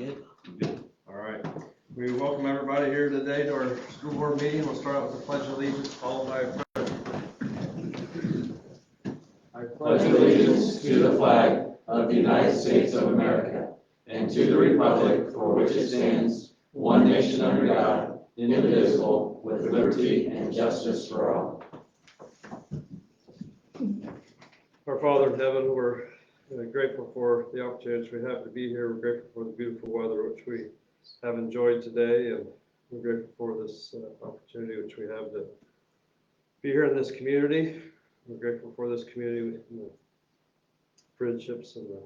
Good. All right. We welcome everybody here today to our school board meeting. We'll start out with the Pledge of Allegiance, followed by a prayer. I pledge allegiance to the flag of the United States of America and to the republic for which it stands, one nation under God, indivisible, with liberty and justice for all. Our Father in heaven, we're grateful for the opportunities we have to be here. We're grateful for the beautiful weather which we have enjoyed today, and we're grateful for this opportunity which we have to be here in this community. We're grateful for this community and the friendships and the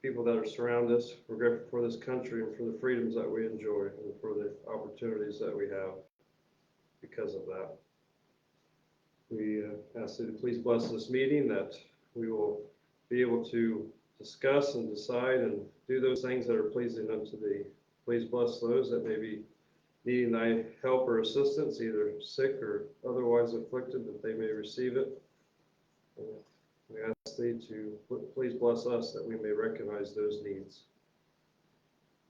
people that are surround us. We're grateful for this country and for the freedoms that we enjoy and for the opportunities that we have because of that. We ask you to please bless this meeting, that we will be able to discuss and decide and do those things that are pleasing unto thee. Please bless those that may be needing thy help or assistance, either sick or otherwise afflicted, that they may receive it. We ask thee to please bless us that we may recognize those needs.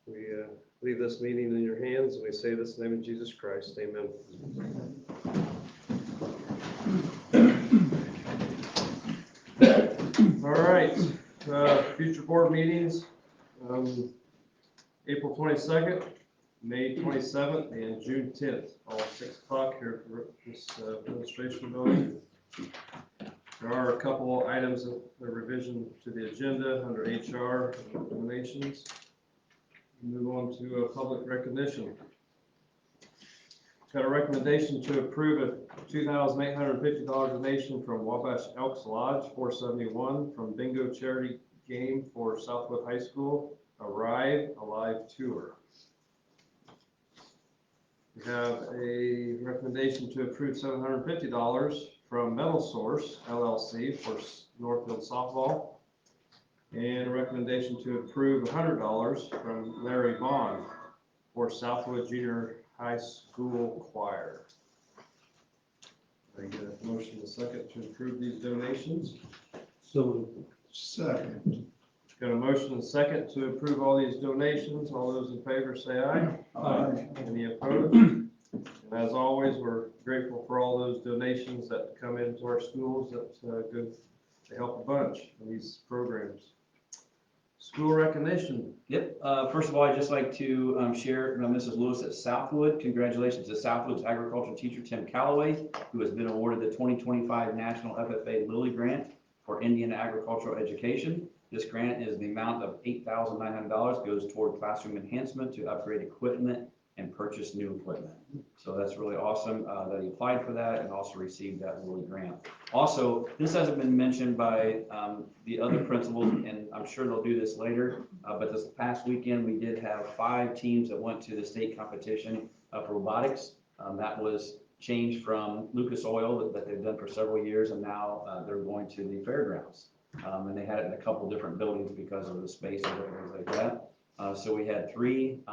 We leave this meeting in your hands, and we say this in the name of Jesus Christ. Amen. All right, future board meetings, April 22nd, May 27th, and June 10th, all 6 o'clock here for this administration building. There are a couple items of revision to the agenda under HR donations. Move on to public recognition. Got a recommendation to approve a $2,850 donation from Wabash Elks Lodge 471 from Bingo Charity Game for Southwood High School, Arrive Alive Tour. We have a recommendation to approve $750 from Metal Source LLC for Northfield Softball, and a recommendation to approve $100 from Larry Bond for Southwood Junior High School Choir. I get a motion and a second to approve these donations. So second. Got a motion and a second to approve all these donations. All those in favor say aye. Aye. Any opposed? And as always, we're grateful for all those donations that come into our schools that go to help a bunch in these programs. School recognition. Yep. First of all, I'd just like to share Mrs. Lewis at Southwood. Congratulations to Southwood's agriculture teacher, Tim Calloway, who has been awarded the 2025 National FFA Lilly Grant for Indian agricultural education. This grant is the amount of $8,900, goes toward classroom enhancement to upgrade equipment and purchase new equipment. So that's really awesome that he applied for that and also received that Lilly grant. Also, this hasn't been mentioned by the other principals, and I'm sure they'll do this later, but this past weekend we did have 5 teams that went to the state competition for robotics. That was changed from Lucas Oil that they've done for several years, and now they're going to the fairgrounds. And they had it in a couple different buildings because of the space and things like that. So we had 3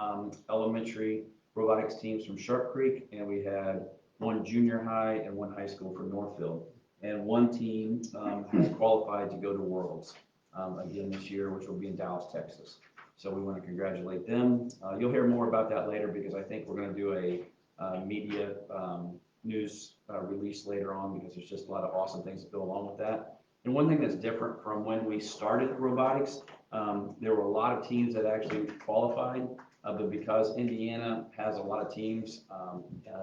elementary robotics teams from Sharp Creek, and we had 1 junior high and 1 high school from Northfield. And 1 team has qualified to go to Worlds again this year, which will be in Dallas, Texas. So we want to congratulate them. You'll hear more about that later because I think we're going to do a media news release later on, because there's just a lot of awesome things that go along with that. And one thing that's different from when we started robotics, there were a lot of teams that actually qualified, but because Indiana has a lot of teams,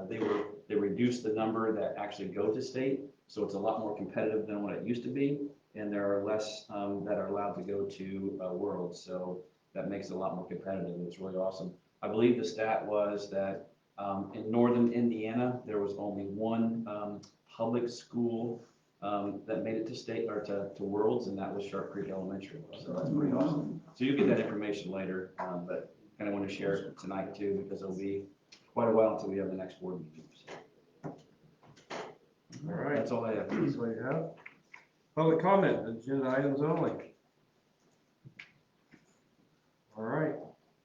they reduced the number that actually go to state. So it's a lot more competitive than what it used to be. And there are less that are allowed to go to Worlds. So that makes it a lot more competitive. It's really awesome. I believe the stat was that in northern Indiana, there was only 1 public school that made it to state or to Worlds, and that was Sharp Creek Elementary. So that's pretty awesome. So you'll get that information later, but kind of want to share it tonight too, because it'll be quite a while until we have the next board meeting. So. All right. That's all I have. That's all you have. Public comment, agenda items only. All right.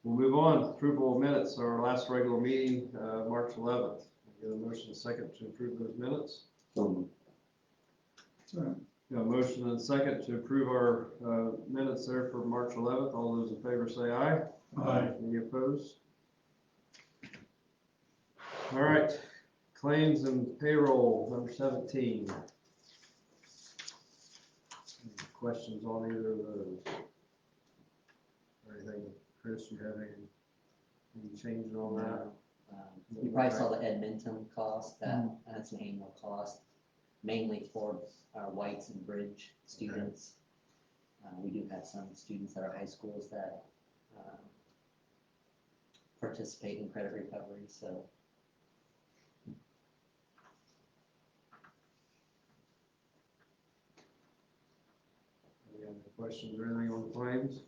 We'll move on. Approval of minutes, our last regular meeting, March 11th. Get a motion second to approve those minutes. Sorry. Got a motion and a second to approve our minutes there for March 11th. All those in favor say aye. Aye. Any opposed? All right, claims and payroll, number 17. Any questions on either of those? Or anything, Chris, you have any changes on that? You probably saw the Edmonton cost, that's an annual cost, mainly for our Whites and Bridge students. We do have some students at our high schools that participate in credit recovery, so. Any other questions or anything on the claims?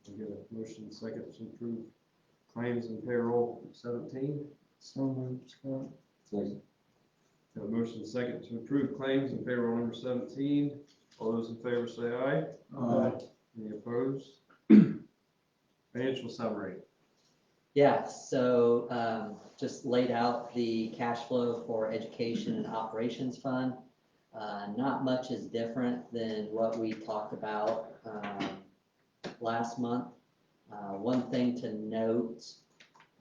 We get a motion and second to approve claims and payroll 17. So moved, Scott. Second. Got a motion and second to approve claims and payroll number 17. All those in favor say aye. Aye. Any opposed? Financial summary. Yeah, so just laid out the cash flow for education and operations fund. Not much is different than what we talked about last month. One thing to note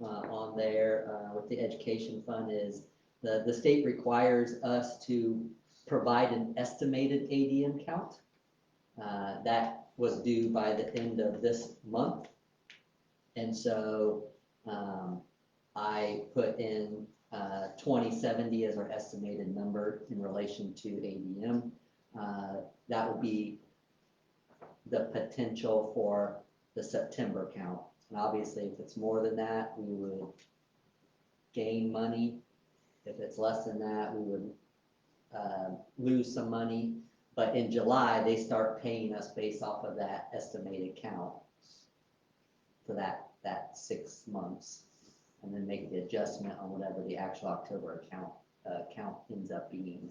on there with the education fund is the state requires us to provide an estimated ADM count. That was due by the end of this month. And so I put in 2070 as our estimated number in relation to ADM. That would be the potential for the September count. And obviously, if it's more than that, we would gain money. If it's less than that, we would lose some money. But in July, they start paying us based off of that estimated count for that 6 months, and then make the adjustment on whatever the actual October count ends up being.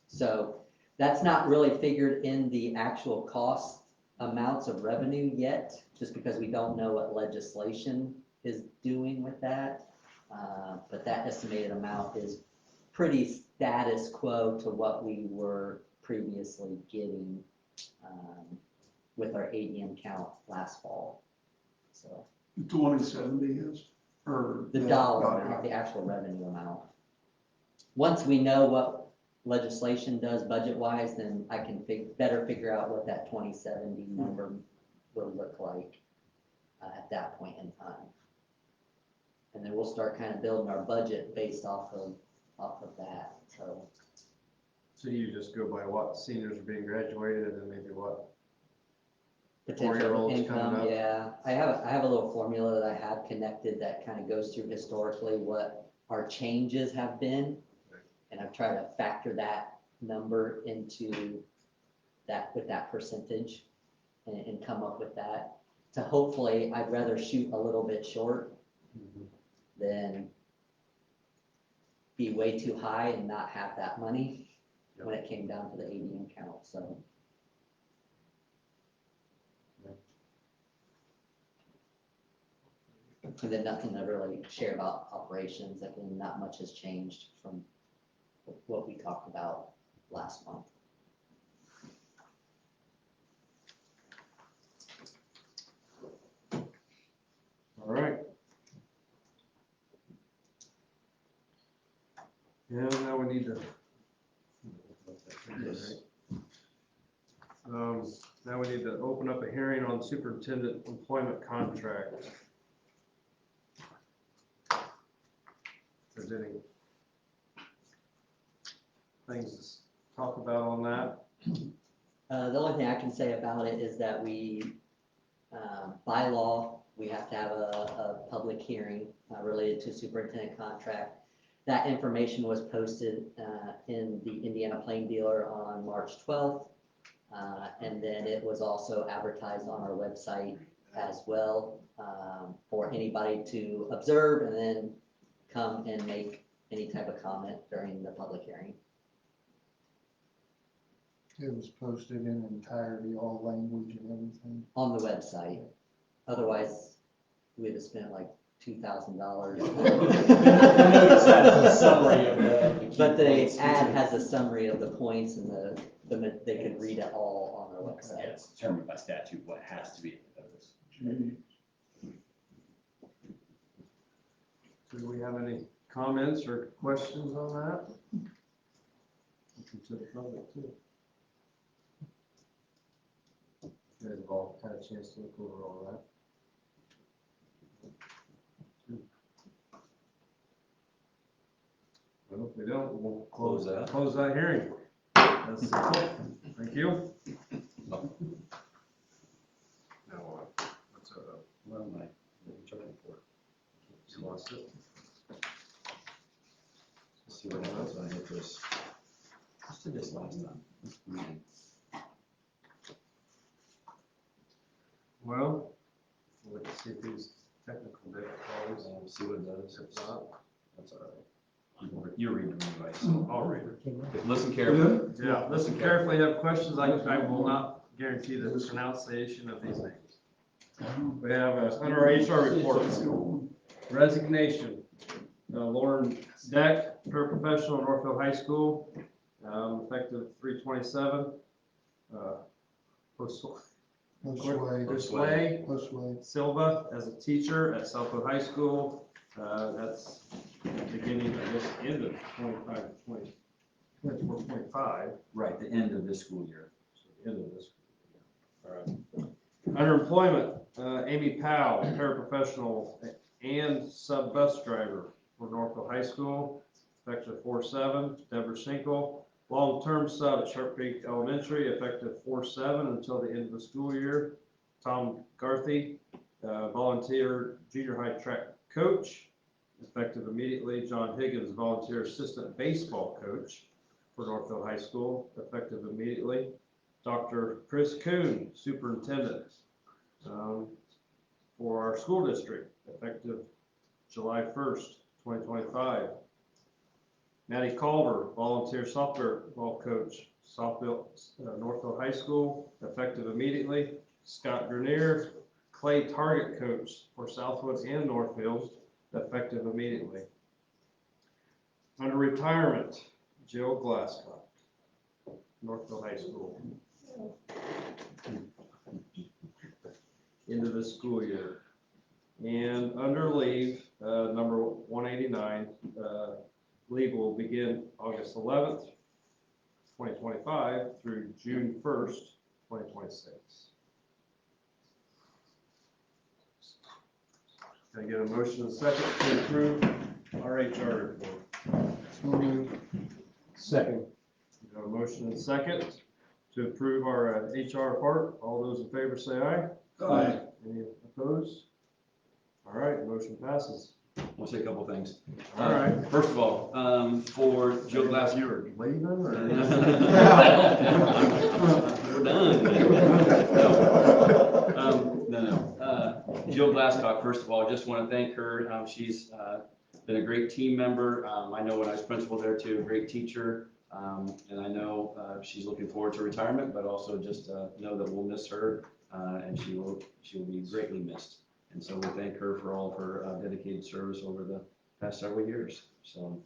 So that's not really figured in the actual cost amounts of revenue yet, just because we don't know what legislation is doing with that. But that estimated amount is pretty status quo to what we were previously getting with our ADM count last fall. So 2070 is, or? the dollar amount, the actual revenue amount. Once we know what legislation does budget-wise, then I can better figure out what that 2070 number will look like at that point in time. And then we'll start kind of building our budget based off of that, so. So you just go by what seniors are being graduated and then maybe what? Potential 4-year-olds coming income, up? yeah. I have a little formula that I have connected that kind of goes through historically what our changes have been. And I've tried to factor that number into that with that percentage and come up with that. To hopefully, I'd rather shoot a little bit short than be way too high and not have that money when it came down to the ADM count, so. And then nothing to really share about operations. Again, not much has changed from what we talked about last month. All right. And now we need to. Yes. Now we need to open up a hearing on superintendent employment contract. If there's any things to talk about on that. The only thing I can say about it is that we, by law, we have to have a public hearing related to superintendent contract. That information was posted in the Indiana Plain Dealer on March 12th. And then it was also advertised on our website as well for anybody to observe and then come and make any type of comment during the public hearing. It was posted in entirety, all language and everything. On the website. Otherwise, we'd have spent like $2,000. notice has a summary of the key But the points. ad has a summary of the points and they could read it all on their Yeah, website. it's determined by statute what has to be in the notice. Do we have any comments or questions on that? Open to the public too. You guys have all had a chance to look over all that. Well, if we don't, we'll Close that. close that hearing. That's simple. Thank you. Now, what's that? Well, my, HR report. You lost it? Let's see what happens when I hit this. Just did this last time. Well, let's see if these technical difficulties. See what it does. If not, That's all right. You're reading them anyway, so I'll read it. listen carefully. Yeah, listen carefully, have questions, I will not guarantee the pronunciation of these names. We have, under our HR report, resignation, Lauren Deck, paraprofessional at Northfield High School, effective 3/27. Josue Silva as a teacher at Southwood High School, that's beginning, I guess, end of 24-25. Right, the end of this school year. So the end of this. All right. Under employment, Amy Powell, paraprofessional and sub-bus driver for Northville High School, effective 4/7. Deborah Schenkel, long-term sub at Sharp Creek Elementary, effective 4/7 until the end of the school year. Tom Garthy, volunteer junior high track coach, effective immediately. John Higgins, volunteer assistant baseball coach for Northfield High School, effective immediately. Dr. Chris Kuhn, superintendent for our school district, effective July 1st, 2025. Maddie Culver, volunteer softball coach, Northfield High School, effective immediately. Scott Grenier, clay target coach for Southwood and Northfield, effective immediately. Under retirement, Jill Glasscock, Northfield High School. Into the school year. And under leave, number 189, leave will begin August 11th, 2025 through June 1st, 2026. Can I get a motion and a second to approve our HR report? Second. We have a motion and a second to approve our HR report. All those in favor say aye. Aye. Any opposed? All right, motion passes. We'll say a couple things. All right. First of all, for Jill Glass. You were leaving or? We're done. No. Jill Glasscock, first of all, just want to thank her. She's been a great team member. I know when I was principal there too, a great teacher. And I know she's looking forward to retirement, but also just know that we'll miss her and she will be greatly missed. And so we thank her for all of her dedicated service over the past several years. So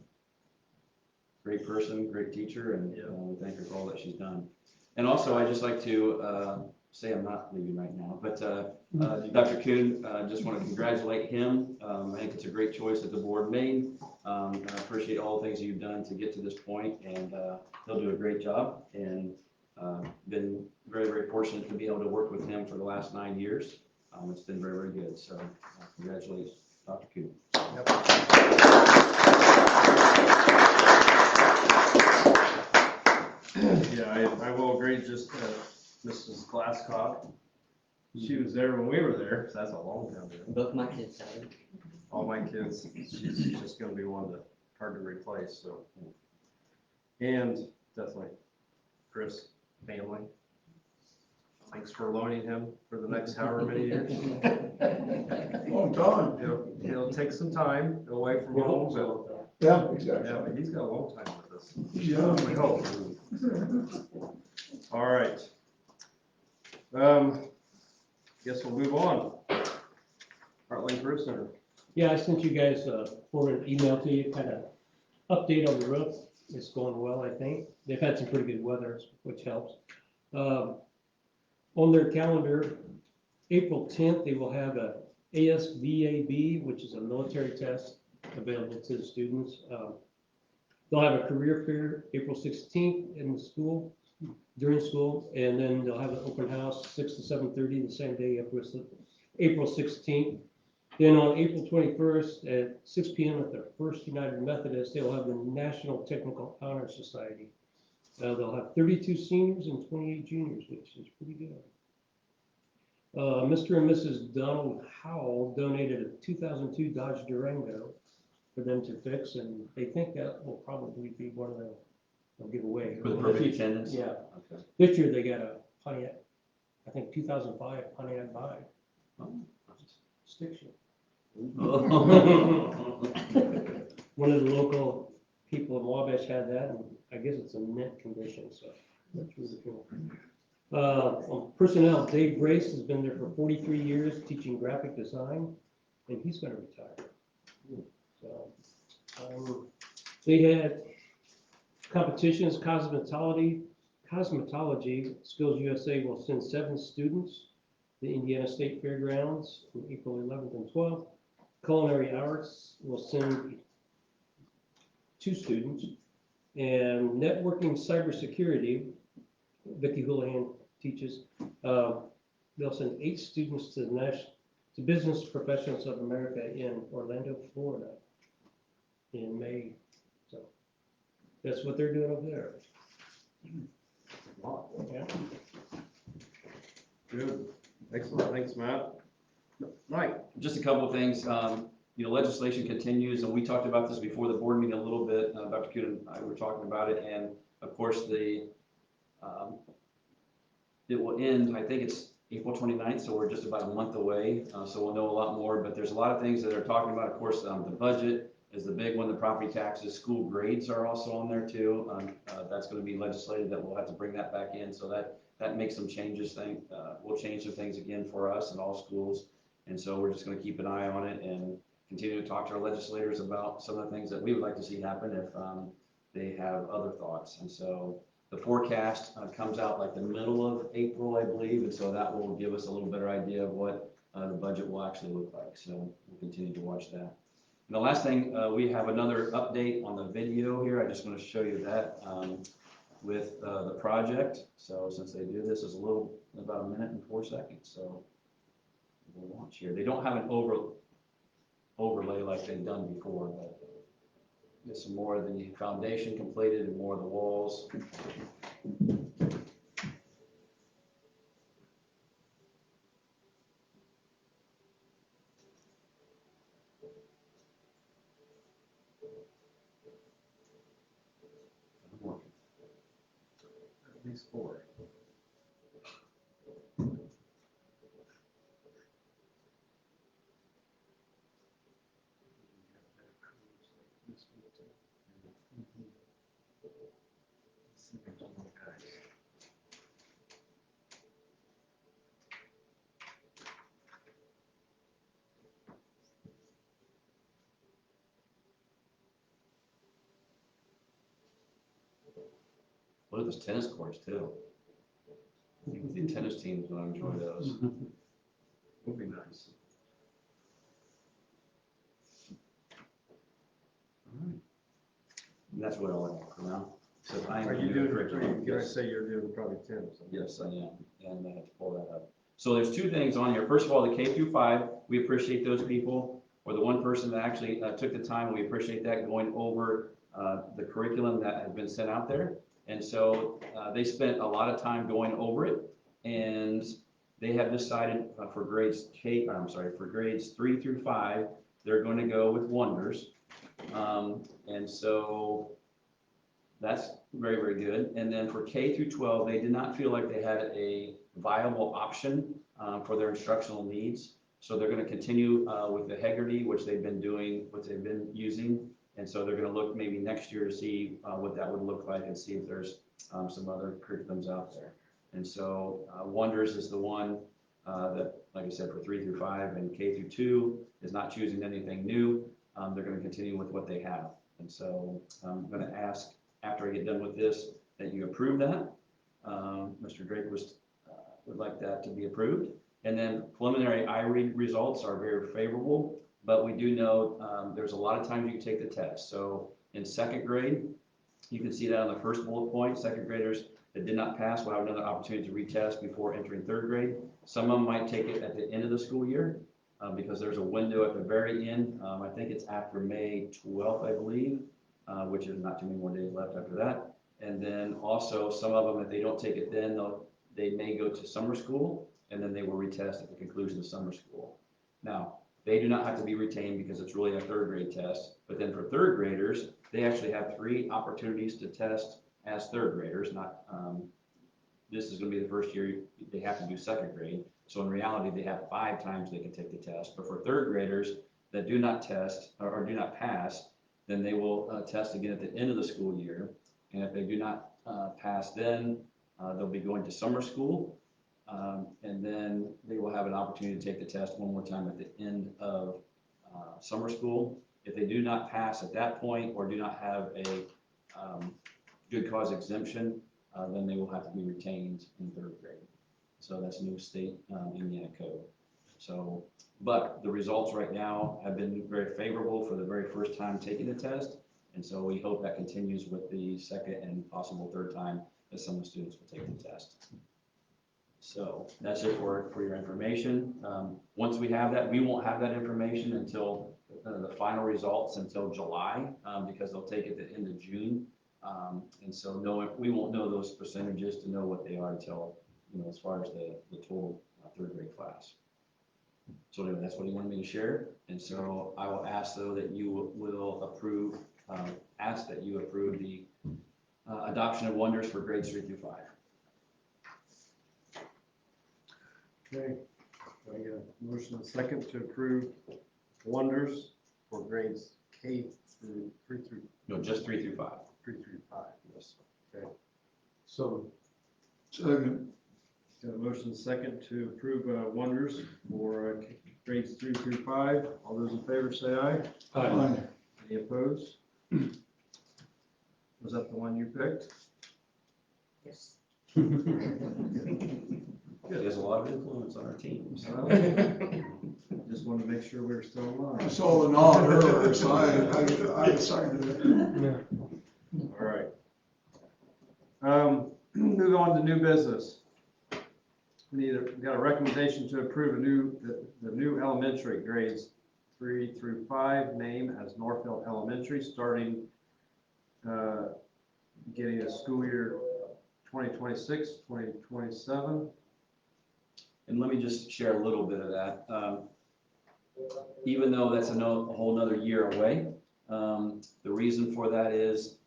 great person, great teacher, and we thank her for all that she's done. And also, I'd just like to say I'm not leaving right now, but Dr. Kuhn, just want to congratulate him. I think it's a great choice that the board made. I appreciate all the things you've done to get to this point, and he'll do a great job. And been very, very fortunate to be able to work with him for the last 9 years. It's been very, very good. So congratulations, Dr. Kuhn. Yeah, I will agree, just Mrs. Glasscock, she was there when we were there, so that's a long time ago. Both my kids have it. All my kids, she's just gonna be one that hard to replace, so. And definitely Chris, family. Thanks for loaning him for the next however many years. Long time. He'll take some time away from home, but Yeah, exactly. yeah, but he's got a long time with us. Yeah. We hope. All right. Guess we'll move on. Heartland Career Center. Yeah, I sent you guys forward an email to you, kind of update on the roof. It's going well, I think. They've had some pretty good weather, which helps. On their calendar, April 10th, they will have a ASVAB, which is a military test available to the students. They'll have a career fair April 16th in the school, during school, and then they'll have an open house 6 to 7:30 the same day, April 16th. Then on April 21st at 6 p.m. at the First United Methodist, they'll have the National Technical Honor Society. They'll have 32 seniors and 28 juniors, which is pretty good. Mr. and Mrs. Donald Howell donated a 2002 Dodge Durango for them to fix, and they think that will probably be one of they'll give away. For the perfect attendance? Yeah. Okay. This year they got a Pontiac, I think 2005 Pontiac Vibe Oh. stick shift. Oh. One of the local people in Wabash had that, and I guess it's in mint condition, so that's really cool. On personnel, Dave Grace has been there for 43 years teaching graphic design, and he's gonna retire. So, they had competitions, cosmetology, Skills USA will send 7 students to Indiana State Fairgrounds from April 11th and 12th. Culinary Arts will send 2 students. And networking cybersecurity, Vicki Houlihan teaches, they'll send 8 students to Business Professionals of America in Orlando, Florida in May. So that's what they're doing over there. Yeah. Good. Excellent. Thanks, Matt. Mike? Just a couple of things. Legislation continues, and we talked about this before the board meeting a little bit. Dr. Kuhn and I were talking about it, and of course, it will end, I think it's April 29th, so we're just about a month away. So we'll know a lot more, but there's a lot of things that they're talking about. Of course, the budget is the big one, the property taxes, school grades are also on there too. That's going to be legislated that we'll have to bring that back in, so that makes some changes. We'll change some things again for us in all schools, and so we're just going to keep an eye on it and continue to talk to our legislators about some of the things that we would like to see happen if they have other thoughts. And so the forecast comes out like the middle of April, I believe, and so that will give us a little better idea of what the budget will actually look like. So we'll continue to watch that. And the last thing, we have another update on the video here. I just want to show you that with the project. So since they do this, is about 1 minute and 4 seconds. So we'll watch here. They don't have an overlay like they've done before, but get some more of the foundation completed and more of the walls. At least 4. What are those tennis courts too? The tennis teams will enjoy those. Would be nice. All right. And that's what I have for now. So I am Are you doing doing, curriculum. you Yes. say you're doing probably 10 or something? Yes, I am, and I have to pull that up. So there's 2 things on here. First of all, the K through 5, we appreciate those people, or the one person that actually took the time, and we appreciate that, going over the curriculum that has been sent out there. And so they spent a lot of time going over it, and they have decided for grades 3 through 5, they're going to go with Wonders. And so that's very, very good. And then for K through 12, they did not feel like they had a viable option for their instructional needs. So they're going to continue with the Hegarty, which they've been using. And so they're going to look maybe next year to see what that would look like and see if there's some other curriculums out there. And so Wonders is the one that, like I said, for 3 through 5 and K through 2 is not choosing anything new. They're going to continue with what they have. And so I'm going to ask, after I get done with this, that you approve that. Mr. Drake would like that to be approved. And then preliminary IREAD results are very favorable, but we do know there's a lot of times you can take the test. So in second grade, you can see that on the first bullet point, second graders that did not pass will have another opportunity to retest before entering third grade. Some of them might take it at the end of the school year because there's a window at the very end. I think it's after May 12th, I believe, which is not too many more days left after that. And then also some of them, if they don't take it then, they may go to summer school and then they will retest at the conclusion of summer school. Now, they do not have to be retained because it's really a third grade test. But then for third graders, they actually have 3 opportunities to test as third graders. Not this is going to be the first year they have to do second grade. So in reality, they have 5 times they can take the test. But for third graders that do not test or do not pass, then they will test again at the end of the school year. And if they do not pass, then they'll be going to summer school. And then they will have an opportunity to take the test one more time at the end of summer school. If they do not pass at that point or do not have a good cause exemption, then they will have to be retained in third grade. So that's new state Indiana code. So, but the results right now have been very favorable for the very first time taking the test. And so we hope that continues with the second and possible third time that some of the students will take the test. So that's it for your information. Once we have that, we won't have that information until the final results until July because they'll take it at the end of June. And so we won't know those percentages to know what they are until, as far as the total third grade class. So anyway, that's what he wanted me to share. And so I will ask though that you will approve, ask that you approve the adoption of Wonders for grades 3 through 5. Okay, I get a motion and second to approve Wonders for grades K through 3 through No, just 3 through 5. 3 through 5. Yes. Okay. So, Second. got a motion and second to approve Wonders for grades 3 through 5. All those in favor say aye. Aye. Any opposed? Was that the one you picked? Yes. He has a lot of influence on our team. So. Just wanted to make sure we were still I alive. saw the nod earlier, so I decided it. All right. Move on to new business. We got a recommendation to approve the new elementary grades 3 through 5 name as Northfield Elementary, starting beginning of school year 2026, 2027. And let me just share a little bit of that. Even though that's a whole nother year away, the reason for that is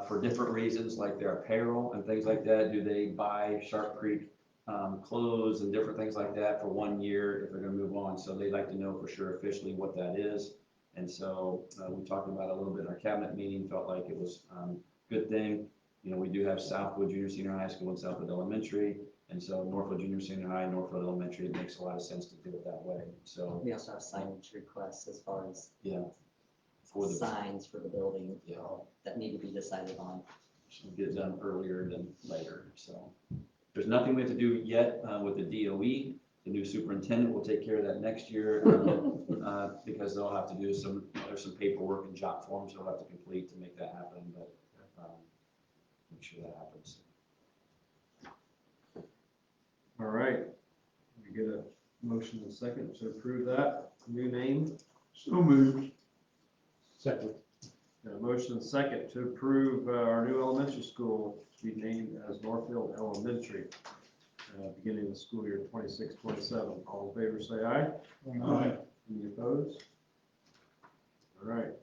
for different reasons, like their apparel and things like that. Do they buy Sharp Creek clothes and different things like that for 1 year if they're going to move on? So they'd like to know for sure officially what that is. And so we talked about it a little bit in our cabinet meeting, felt like it was a good thing. We do have Southwood Junior Senior High School and Southwood Elementary. And so Northwood Junior Senior High, Northwood Elementary, it makes a lot of sense to do it that way. So We also have signage requests as far as for the signs for the building that need to be decided on. should get it done earlier than later. So there's nothing we have to do yet with the DOE. The new superintendent will take care of that next year because they'll have to do there's some paperwork and job forms they'll have to complete to make that happen, but make sure that happens. All right. We get a motion and second to approve that new name. So moved. Second. Got a motion and second to approve our new elementary school to be named as Northfield Elementary, beginning of the school year 26-27. All in favor say aye. Aye. Any opposed? All right.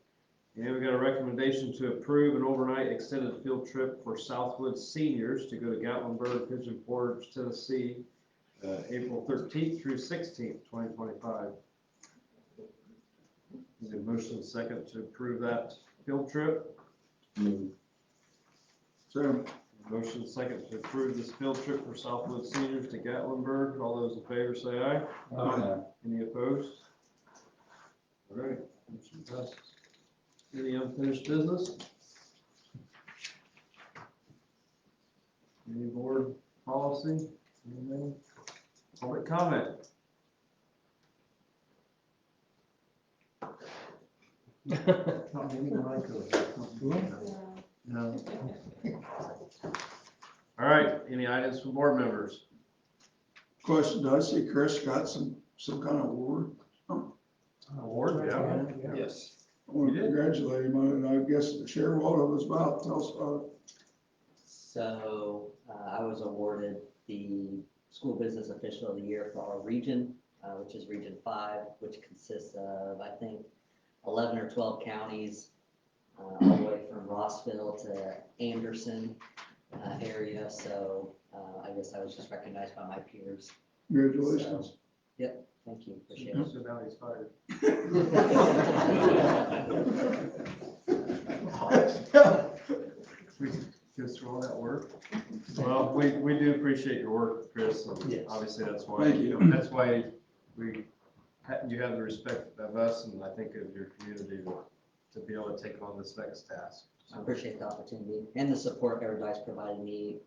And we got a recommendation to approve an overnight extended field trip for Southwood seniors to go to Gatlinburg, Pigeon Forge, Tennessee, April 13th through 16th, 2025. Need a motion and second to approve that field trip. Second. Motion second to approve this field trip for Southwood seniors to Gatlinburg. All those in favor say aye. Any opposed? All right, motion passes. Any unfinished business? Any board policy? Anything? Public comment? Not maybe when I could. No. All right, any items from board members? Question, did I see Chris got some kind of award? Award, yeah. Yes. I want You to did? congratulate him on it, and I guess share what it was about, tell us about it. So, I was awarded the School Business Official of the Year for our region, which is Region 5, which consists of, I think, 11 or 12 counties, all the way from Rossville to Anderson area. So, I guess I was just recognized by my peers. Congratulations. Yep, thank you, appreciate it. So now he's fired. We go through all that work. Well, we do appreciate your work, Chris, and Yes. obviously that's why, Thank you. that's why you have the respect of us and I think of your community to be able to take on this next task. I appreciate the opportunity and the support everybody's provided me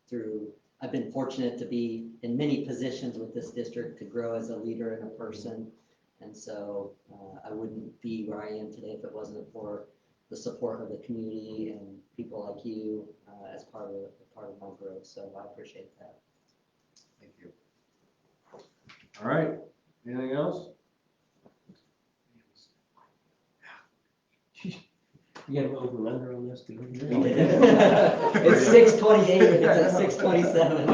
through. I've been fortunate to be in many positions with this district to grow as a leader and a person. And so I wouldn't be where I am today if it wasn't for the support of the community and people like you as part of my growth. So I appreciate that. Thank you. All right, anything else? You got an over and under on this, too? It's 6:28, it's at 6:27.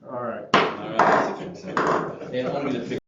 All right. All right. Yeah, I'm gonna pick